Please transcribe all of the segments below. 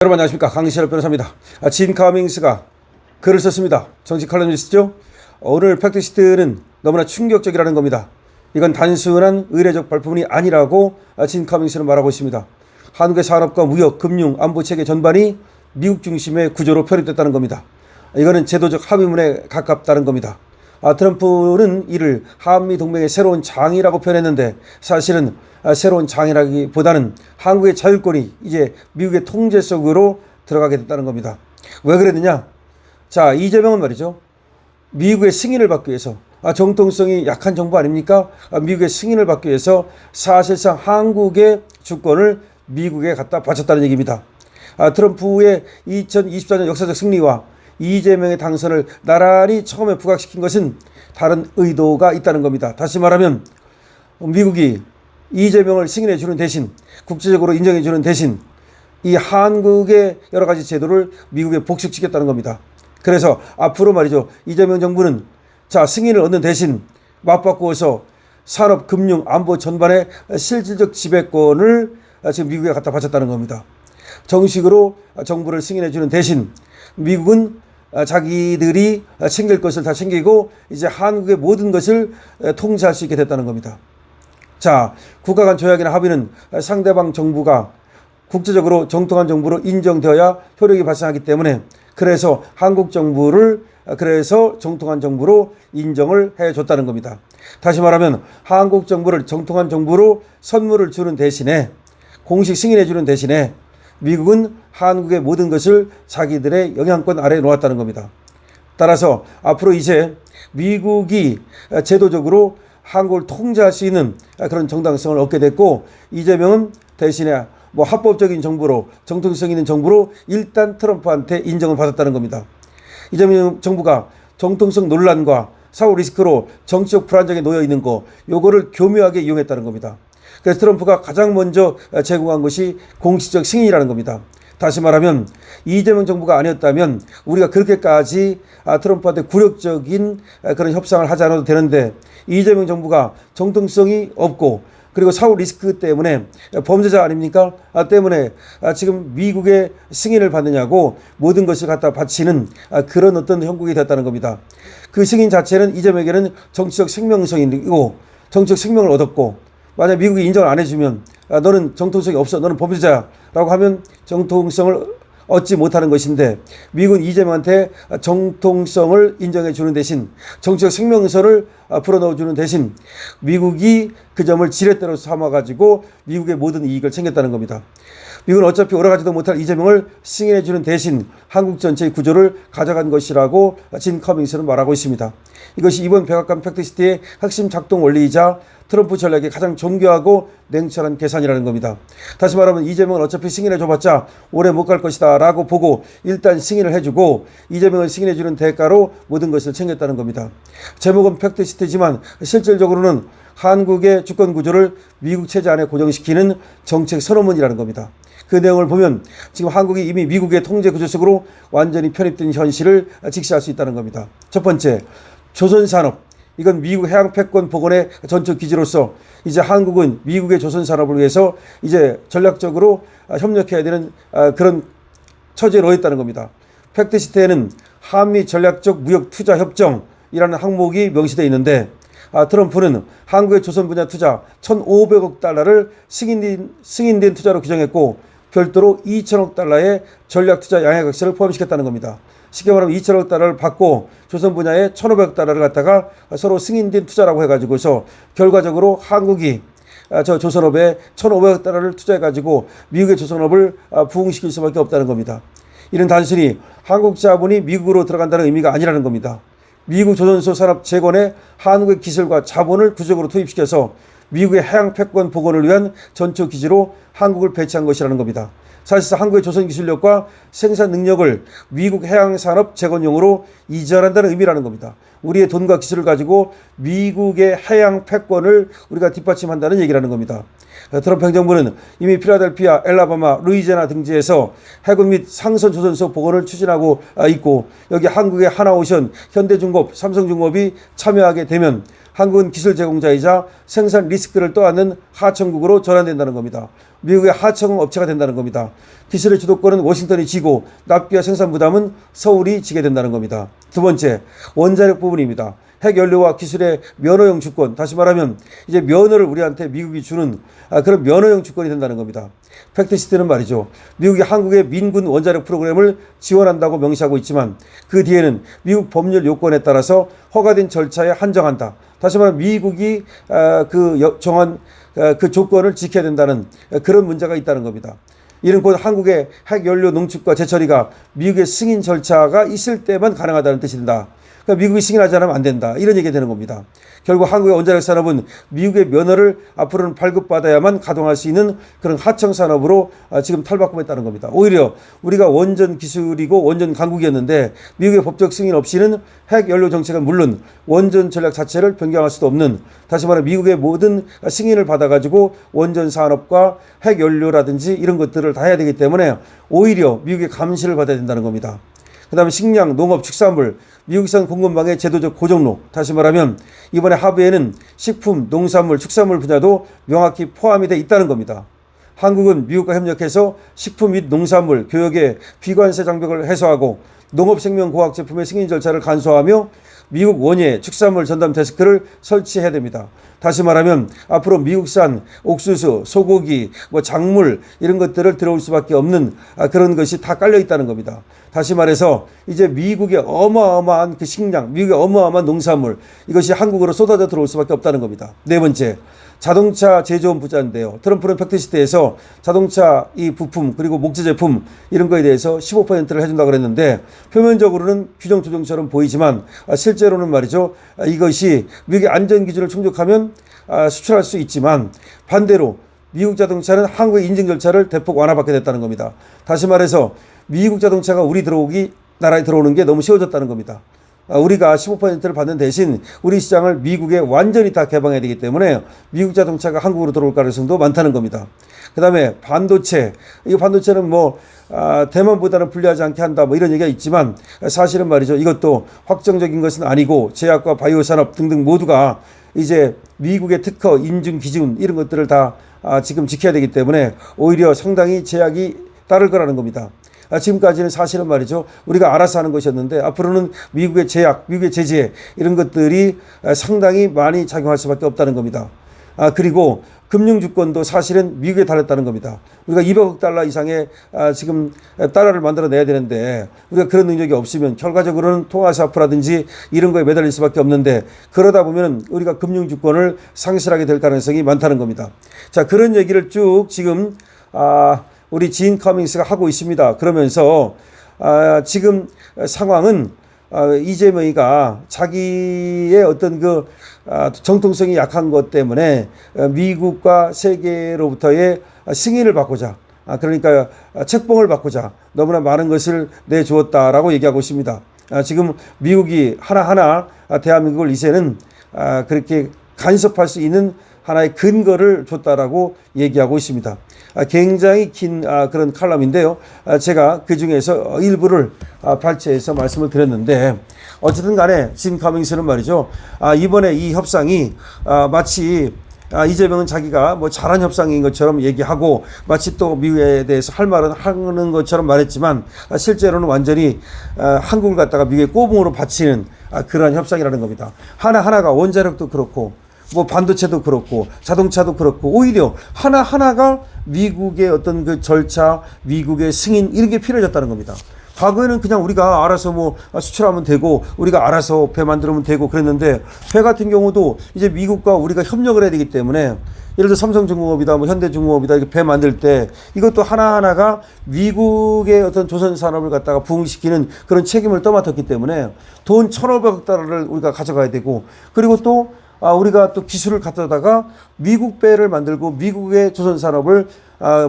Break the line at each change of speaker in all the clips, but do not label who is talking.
여러분 안녕하십니까, 강시열 변호사입니다. 진 카밍스가 글을 썼습니다. 정치 칼럼니스트죠. 오늘 팩트시트는 너무나 충격적이라는 겁니다. 이건 단순한 의례적 발품이 아니라고 진 카밍스는 말하고 있습니다. 한국의 산업과 무역, 금융, 안보 체계 전반이 미국 중심의 구조로 편입됐다는 겁니다. 이거는 제도적 합의문에 가깝다는 겁니다. 트럼프는 이를 한미 동맹의 새로운 장이라고 표현했는데, 사실은 새로운 장이라기보다는 한국의 자율권이 이제 미국의 통제 속으로 들어가게 됐다는 겁니다. 왜 그랬느냐? 자, 이재명은 말이죠, 미국의 승인을 받기 위해서, 정통성이 약한 정부 아닙니까? 미국의 승인을 받기 위해서 사실상 한국의 주권을 미국에 갖다 바쳤다는 얘기입니다. 트럼프의 2024년 역사적 승리와 이재명의 당선을 나란히 처음에 부각시킨 것은 다른 의도가 있다는 겁니다. 다시 말하면 미국이 이재명을 승인해 주는 대신, 국제적으로 인정해 주는 대신 이 한국의 여러 가지 제도를 미국에 복식시켰다는 겁니다. 그래서 앞으로 말이죠, 이재명 정부는 승인을 얻는 대신 맞바꾸어서 산업, 금융, 안보 전반의 실질적 지배권을 지금 미국에 갖다 바쳤다는 겁니다. 정식으로 정부를 승인해 주는 대신 미국은 자기들이 챙길 것을 다 챙기고 이제 한국의 모든 것을 통제할 수 있게 됐다는 겁니다. 자, 국가 간 조약이나 합의는 상대방 정부가 국제적으로 정통한 정부로 인정되어야 효력이 발생하기 때문에, 그래서 한국 정부를 정통한 정부로 인정을 해줬다는 겁니다. 다시 말하면 한국 정부를 정통한 정부로 선물을 주는 대신에, 공식 승인해 주는 대신에 미국은 한국의 모든 것을 자기들의 영향권 아래에 놓았다는 겁니다. 따라서 앞으로 이제 미국이 제도적으로 한국을 통제할 수 있는 그런 정당성을 얻게 됐고, 이재명은 대신에 합법적인 정부로, 정통성 있는 정부로 일단 트럼프한테 인정을 받았다는 겁니다. 이재명 정부가 정통성 논란과 사후 리스크로 정치적 불안정에 놓여 있는 거, 요거를 교묘하게 이용했다는 겁니다. 그래서 트럼프가 가장 먼저 제공한 것이 공식적 승인이라는 겁니다. 다시 말하면 이재명 정부가 아니었다면 우리가 그렇게까지 트럼프한테 굴욕적인 그런 협상을 하지 않아도 되는데, 이재명 정부가 정통성이 없고 그리고 사후 리스크 때문에 범죄자 아닙니까? 때문에 지금 미국의 승인을 받느냐고 모든 것을 갖다 바치는 그런 어떤 형국이 됐다는 겁니다. 그 승인 자체는 이재명에게는 정치적 생명성이고 정치적 생명을 얻었고, 만약 미국이 인정을 안 해주면 너는 정통성이 없어, 너는 범죄자라고 하면 정통성을 얻지 못하는 것인데, 미국은 이재명한테 정통성을 인정해 주는 대신, 정치적 생명선을 풀어넣어 주는 대신 미국이 그 점을 지렛대로 삼아가지고 미국의 모든 이익을 챙겼다는 겁니다. 미국은 어차피 오래가지도 못할 이재명을 승인해 주는 대신 한국 전체의 구조를 가져간 것이라고 진 커밍스는 말하고 있습니다. 이것이 이번 백악관 팩트시트의 핵심 작동 원리이자 트럼프 전략의 가장 정교하고 냉철한 계산이라는 겁니다. 다시 말하면 이재명은 어차피 승인해 줘봤자 오래 못 갈 것이다 라고 보고 일단 승인을 해주고 이재명을 승인해 주는 대가로 모든 것을 챙겼다는 겁니다. 제목은 팩트시트지만 실질적으로는 한국의 주권 구조를 미국 체제 안에 고정시키는 정책 선언문이라는 겁니다. 그 내용을 보면 지금 한국이 이미 미국의 통제 구조 속으로 완전히 편입된 현실을 직시할 수 있다는 겁니다. 첫 번째, 조선산업. 이건 미국 해양 패권 복원의 전투 기지로서 이제 한국은 미국의 조선산업을 위해서 이제 전략적으로 협력해야 되는 그런 처지에 놓였다는 겁니다. 팩트시트에는 한미 전략적 무역 투자 협정이라는 항목이 명시되어 있는데, 트럼프는 한국의 조선 분야 투자 1,500억 달러를 승인된 투자로 규정했고, 별도로 2천억 달러의 전략 투자 양해각서를 포함시켰다는 겁니다. 쉽게 말하면 2천억 달러를 받고 조선 분야에 1,500억 달러를 갖다가 서로 승인된 투자라고 해가지고서 결과적으로 한국이 조선업에 1,500억 달러를 투자해가지고 미국의 조선업을 부흥시킬 수밖에 없다는 겁니다. 이는 단순히 한국 자본이 미국으로 들어간다는 의미가 아니라는 겁니다. 미국 조선소 산업 재건에 한국의 기술과 자본을 구조적으로 투입시켜서 미국의 해양 패권 복원을 위한 전초 기지로 한국을 배치한 것이라는 겁니다. 사실상 한국의 조선 기술력과 생산 능력을 미국 해양산업 재건용으로 이전한다는 의미라는 겁니다. 우리의 돈과 기술을 가지고 미국의 해양 패권을 우리가 뒷받침한다는 얘기라는 겁니다. 트럼프 행정부는 이미 필라델피아, 엘라바마, 루이지애나 등지에서 해군 및 상선 조선소 복원을 추진하고 있고, 여기 한국의 하나오션, 현대중공업, 삼성중공업이 참여하게 되면 한국은 기술 제공자이자 생산 리스크를 떠안는 하청국으로 전환된다는 겁니다. 미국의 하청 업체가 된다는 겁니다. 기술의 주도권은 워싱턴이 지고 납기와 생산 부담은 서울이 지게 된다는 겁니다. 두 번째, 원자력 부분입니다. 핵연료와 기술의 면허용 주권, 다시 말하면 이제 면허를 우리한테 미국이 주는 그런 면허용 주권이 된다는 겁니다. 팩트시트는 말이죠, 미국이 한국의 민군 원자력 프로그램을 지원한다고 명시하고 있지만 그 뒤에는 미국 법률 요건에 따라서 허가된 절차에 한정한다. 다시 말하면 미국이 정한 그 조건을 지켜야 된다는 그런 문제가 있다는 겁니다. 이는 곧 한국의 핵연료 농축과 재처리가 미국의 승인 절차가 있을 때만 가능하다는 뜻이 된다. 그러니까 미국이 승인하지 않으면 안 된다, 이런 얘기가 되는 겁니다. 결국 한국의 원자력 산업은 미국의 면허를 앞으로는 발급받아야만 가동할 수 있는 그런 하청 산업으로 지금 탈바꿈했다는 겁니다. 오히려 우리가 원전 기술이고 원전 강국이었는데 미국의 법적 승인 없이는 핵연료 정책은 물론 원전 전략 자체를 변경할 수도 없는, 다시 말해 미국의 모든 승인을 받아가지고 원전 산업과 핵연료라든지 이런 것들을 다 해야 되기 때문에 오히려 미국의 감시를 받아야 된다는 겁니다. 그 다음에 식량, 농업, 축산물, 미국산 공급망의 제도적 고정로, 다시 말하면 이번에 합의에는 식품, 농산물, 축산물 분야도 명확히 포함이 되어 있다는 겁니다. 한국은 미국과 협력해서 식품 및 농산물, 교역의 비관세 장벽을 해소하고 농업생명공학 제품의 승인 절차를 간소화하며 미국 원예 축산물 전담 데스크를 설치해야 됩니다. 다시 말하면 앞으로 미국산 옥수수, 소고기, 작물 이런 것들을 들어올 수밖에 없는 그런 것이 다 깔려 있다는 겁니다. 다시 말해서 이제 미국의 어마어마한 그 식량, 미국의 어마어마한 농산물, 이것이 한국으로 쏟아져 들어올 수밖에 없다는 겁니다. 네 번째, 자동차 제조업 부자인데요. 트럼프는 팩트시트에서 자동차 이 부품 그리고 목재 제품 이런 거에 대해서 15%를 해준다고 그랬는데 표면적으로는 규정 조정처럼 보이지만 실제로는 말이죠, 이것이 미국의 안전 기준을 충족하면 수출할 수 있지만 반대로 미국 자동차는 한국의 인증 절차를 대폭 완화받게 됐다는 겁니다. 다시 말해서 미국 자동차가 우리 나라에 들어오는 게 너무 쉬워졌다는 겁니다. 우리가 15%를 받는 대신 우리 시장을 미국에 완전히 다 개방해야 되기 때문에 미국 자동차가 한국으로 들어올 가능성도 많다는 겁니다. 그 다음에 반도체, 이 반도체는 대만보다는 불리하지 않게 한다 이런 얘기가 있지만 사실은 말이죠, 이것도 확정적인 것은 아니고 제약과 바이오 산업 등등 모두가 이제 미국의 특허, 인증 기준 이런 것들을 다 지금 지켜야 되기 때문에 오히려 상당히 제약이 따를 거라는 겁니다. 지금까지는 사실은 말이죠, 우리가 알아서 하는 것이었는데 앞으로는 미국의 제약, 미국의 제재 이런 것들이 상당히 많이 작용할 수밖에 없다는 겁니다. 그리고 금융주권도 사실은 미국에 달렸다는 겁니다. 우리가 200억 달러 이상의 지금 달러를 만들어내야 되는데 우리가 그런 능력이 없으면 결과적으로는 통화사프라든지 이런 거에 매달릴 수밖에 없는데 그러다 보면 우리가 금융주권을 상실하게 될 가능성이 많다는 겁니다. 자, 그런 얘기를 쭉 지금 우리 진 커밍스가 하고 있습니다. 그러면서 지금 상황은 이재명이가 자기의 어떤 정통성이 약한 것 때문에 미국과 세계로부터의 승인을 받고자, 그러니까 책봉을 받고자 너무나 많은 것을 내주었다라고 얘기하고 있습니다. 지금 미국이 하나하나 대한민국을 이제는 그렇게 간섭할 수 있는 하나의 근거를 줬다라고 얘기하고 있습니다. 굉장히 긴 그런 칼럼인데요. 제가 그 중에서 일부를 발췌해서 말씀을 드렸는데 어쨌든 간에 진 커밍스는 말이죠, 이번에 이 협상이 마치 이재명은 자기가 잘한 협상인 것처럼 얘기하고 마치 또 미국에 대해서 할 말은 하는 것처럼 말했지만 실제로는 완전히 한국을 갖다가 미국의 꼬붕으로 바치는 그러한 협상이라는 겁니다. 하나하나가 원자력도 그렇고 반도체도 그렇고 자동차도 그렇고 오히려 하나하나가 미국의 어떤 그 절차, 미국의 승인 이런 게 필요해졌다는 겁니다. 과거에는 그냥 우리가 알아서 수출하면 되고 우리가 알아서 배 만들면 되고 그랬는데 배 같은 경우도 이제 미국과 우리가 협력을 해야 되기 때문에 예를 들어 삼성중공업이다 현대중공업이다 이렇게 배 만들 때 이것도 하나하나가 미국의 어떤 조선 산업을 갖다가 부흥시키는 그런 책임을 떠맡았기 때문에 돈 1,500억 달러를 우리가 가져가야 되고 그리고 또 우리가 또 기술을 갖다다가 미국 배를 만들고 미국의 조선 산업을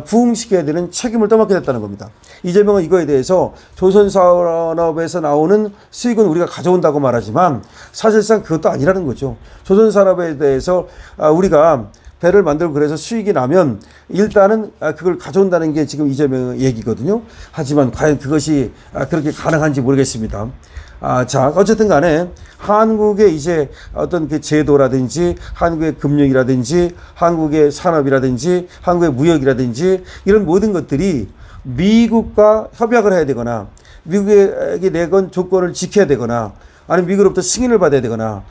부흥시켜야 되는 책임을 떠맡게 됐다는 겁니다. 이재명은 이거에 대해서 조선 산업에서 나오는 수익은 우리가 가져온다고 말하지만 사실상 그것도 아니라는 거죠. 조선 산업에 대해서 우리가 배를 만들고 그래서 수익이 나면 일단은 그걸 가져온다는 게 지금 이재명의 얘기거든요. 하지만 과연 그것이 그렇게 가능한지 모르겠습니다. 자, 어쨌든 간에 한국의 이제 어떤 그 제도라든지 한국의 금융이라든지 한국의 산업이라든지 한국의 무역이라든지 이런 모든 것들이 미국과 협약을 해야 되거나 미국에게 내건 조건을 지켜야 되거나 아니면 미국으로부터 승인을 받아야 되거나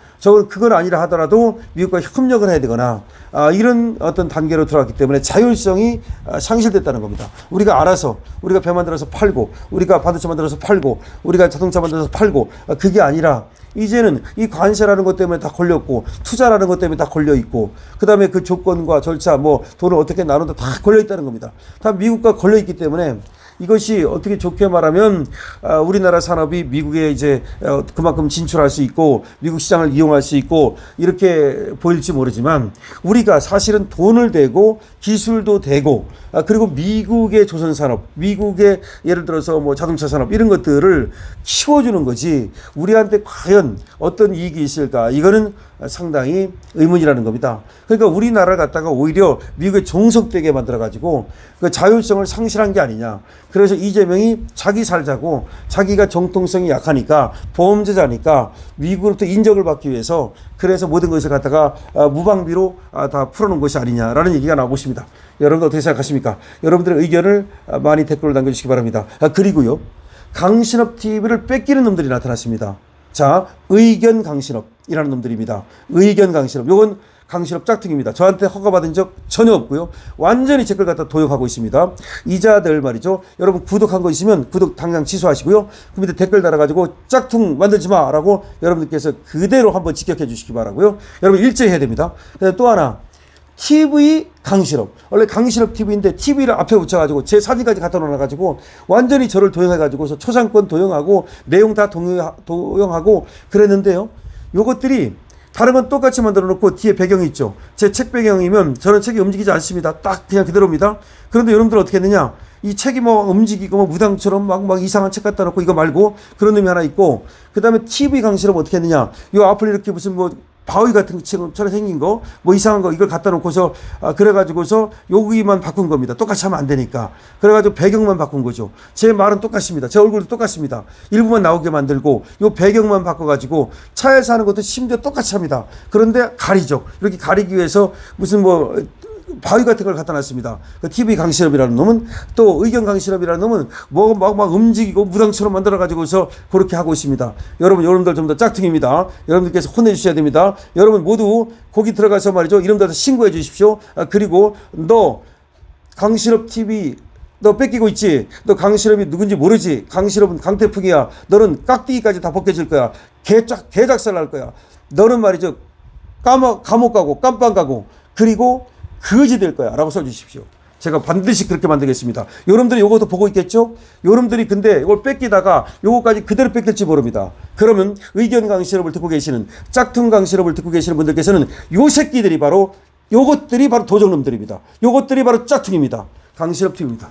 그건 아니라 하더라도 미국과 협력을 해야 되거나 이런 어떤 단계로 들어갔기 때문에 자율성이 상실됐다는 겁니다. 우리가 알아서 우리가 배 만들어서 팔고 우리가 반도체 만들어서 팔고 우리가 자동차 만들어서 팔고 그게 아니라 이제는 이 관세라는 것 때문에 다 걸렸고 투자라는 것 때문에 다 걸려 있고 그다음에 그 조건과 절차 뭐 돈을 어떻게 나눈다 다 걸려 있다는 겁니다. 다 미국과 걸려 있기 때문에 이것이 어떻게 좋게 말하면 우리나라 산업이 미국에 이제 그만큼 진출할 수 있고 미국 시장을 이용할 수 있고 이렇게 보일지 모르지만 우리가 사실은 돈을 대고 기술도 대고 그리고 미국의 조선 산업, 미국의 예를 들어서 뭐 자동차 산업 이런 것들을 키워주는 거지 우리한테 과연 어떤 이익이 있을까? 이거는 상당히 의문이라는 겁니다. 그러니까 우리나라를 갖다가 오히려 미국에 종속되게 만들어가지고 그 자율성을 상실한 게 아니냐. 그래서 이재명이 자기 살자고 자기가 정통성이 약하니까 보험제자니까 미국으로부터 인정을 받기 위해서 그래서 모든 것을 갖다가 무방비로 다 풀어놓은 것이 아니냐라는 얘기가 나오고 있습니다. 여러분들 어떻게 생각하십니까? 여러분들의 의견을 많이 댓글로 남겨주시기 바랍니다. 그리고요. 강신업 TV를 뺏기는 놈들이 나타났습니다. 자, 의견 강신업이라는 놈들입니다. 의견 강신업. 요건 강신업 짝퉁입니다. 저한테 허가받은 적 전혀 없고요. 완전히 제 걸 갖다 도용하고 있습니다. 이자들 말이죠. 여러분 구독한 거 있으면 구독 당장 취소하시고요. 그 밑에 댓글 달아가지고 짝퉁 만들지 마라고 여러분들께서 그대로 한번 직격해 주시기 바라고요. 여러분 일제히 해야 됩니다. 또 하나. TV 강신업. 원래 강신업 TV인데 TV를 앞에 붙여가지고 제 사진까지 갖다 놓아가지고 완전히 저를 도용해가지고서 초상권 도용하고 내용 다 도용하고 그랬는데요. 요것들이 다른 건 똑같이 만들어 놓고 뒤에 배경이 있죠. 제 책 배경이면 저는 책이 움직이지 않습니다. 딱 그냥 그대로입니다. 그런데 여러분들 어떻게 했느냐. 이 책이 뭐 움직이고 뭐 무당처럼 막 이상한 책 갖다 놓고 이거 말고 그런 놈이 하나 있고 그 다음에 TV 강신업 어떻게 했느냐. 요 앞을 이렇게 무슨 뭐 바위 같은 것처럼 생긴 거, 뭐 이상한 거 이걸 갖다 놓고서 그래가지고서 여기만 바꾼 겁니다. 똑같이 하면 안 되니까. 그래가지고 배경만 바꾼 거죠. 제 말은 똑같습니다. 제 얼굴도 똑같습니다. 일부만 나오게 만들고 요 배경만 바꿔가지고 차에서 하는 것도 심지어 똑같이 합니다. 그런데 가리죠. 이렇게 가리기 위해서 무슨 뭐 바위 같은 걸 갖다 놨습니다. 그 TV 강신업이라는 놈은 또 의견 강신업이라는 놈은 뭐 막 움직이고 무당처럼 만들어가지고서 그렇게 하고 있습니다. 여러분들 좀 더 짝퉁입니다. 여러분들께서 혼내주셔야 됩니다. 여러분 모두 거기 들어가서 말이죠. 이름들 신고해 주십시오. 그리고 너 강신업 TV 너 뺏기고 있지. 너 강신업이 누군지 모르지. 강신업은 강태풍이야. 너는 깍두기까지 다 벗겨질 거야. 개작살 날 거야. 너는 말이죠. 감옥 가고 깜빵 가고 그리고 거지 될 거야 라고 써주십시오. 제가 반드시 그렇게 만들겠습니다. 여러분들이 요것도 보고 있겠죠? 여러분들이 근데 이걸 뺏기다가 요거까지 그대로 뺏길지 모릅니다. 그러면 의견 강신업을 듣고 계시는 짝퉁 강신업을 듣고 계시는 분들께서는 요 새끼들이 바로 요것들이 바로 도적놈들입니다. 요것들이 바로 짝퉁입니다. 강신업 TV입니다.